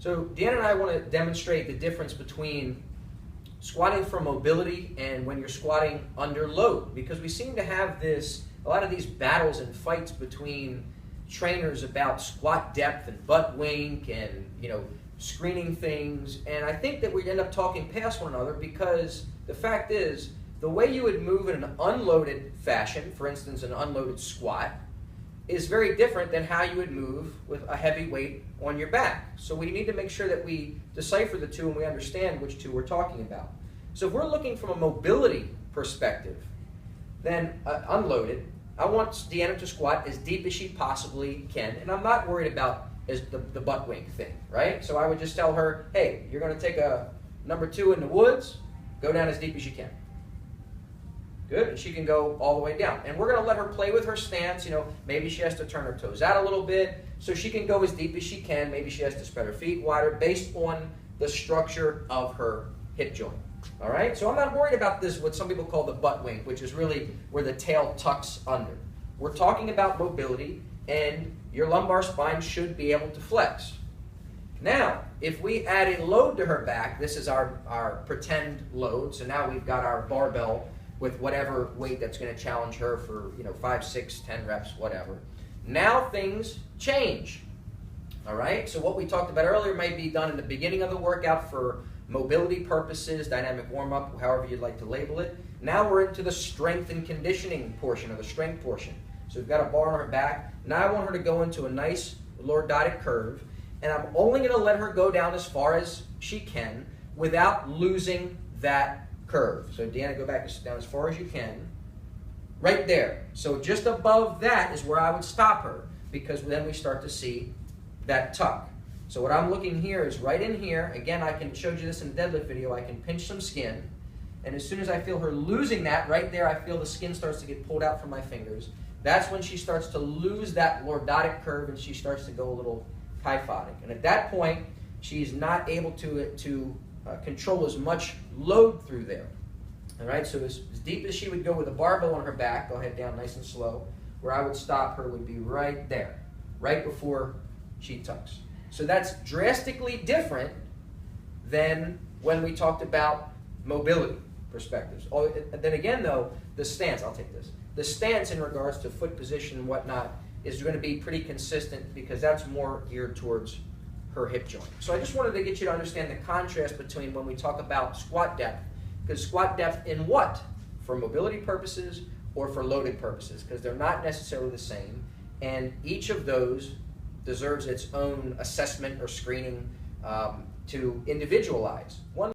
So Deanna and I want to demonstrate the difference between squatting for mobility and when you're squatting under load, because we seem to have a lot of these battles and fights between trainers about squat depth and butt wink and screening things, and I think that we end up talking past one another, because the fact is the way you would move in an unloaded fashion, for instance an unloaded squat, is very different than how you would move with a heavy weight on your back. So we need to make sure that we decipher the two and we understand which two we're talking about. So if we're looking from a mobility perspective, then unloaded, I want Deanna to squat as deep as she possibly can, and I'm not worried about the butt wink thing, right? So I would just tell her, hey, you're going to take a number 2 in the woods, go down as deep as you can. Good, and she can go all the way down. And we're going to let her play with her stance. Maybe she has to turn her toes out a little bit so she can go as deep as she can. Maybe she has to spread her feet wider based on the structure of her hip joint. All right, so I'm not worried about this, what some people call the butt wink, which is really where the tail tucks under. We're talking about mobility, and your lumbar spine should be able to flex. Now, if we add a load to her back, this is our pretend load. So now we've got our barbell with whatever weight that's going to challenge her for 5, 6, 10 reps, whatever. Now things change. All right, so what we talked about earlier might be done in the beginning of the workout for mobility purposes, dynamic warm-up, however you'd like to label it. Now we're into the strength and conditioning portion, or the strength portion. So we've got a bar on her back. Now I want her to go into a nice lordotic curve, and I'm only going to let her go down as far as she can without losing that curve. So Deanna, go back down as far as you can. Right there. So just above that is where I would stop her, because then we start to see that tuck. So what I'm looking here is right in here. Again, I showed you this in the deadlift video. I can pinch some skin, and as soon as I feel her losing that, right there, I feel the skin starts to get pulled out from my fingers. That's when she starts to lose that lordotic curve, and she starts to go a little kyphotic. And at that point, she's not able to control as much load through there. All right, so as deep as she would go with a barbell on her back, go ahead down nice and slow, where I would stop her would be right there, right before she tucks. So that's drastically different than when we talked about mobility perspectives. Then again though, the stance, I'll take this. The stance in regards to foot position and whatnot is going to be pretty consistent, because that's more geared towards her hip joint. So I just wanted to get you to understand the contrast between when we talk about squat depth, because squat depth in what? For mobility purposes or for loaded purposes, because they're not necessarily the same, and each of those deserves its own assessment or screening to individualize. One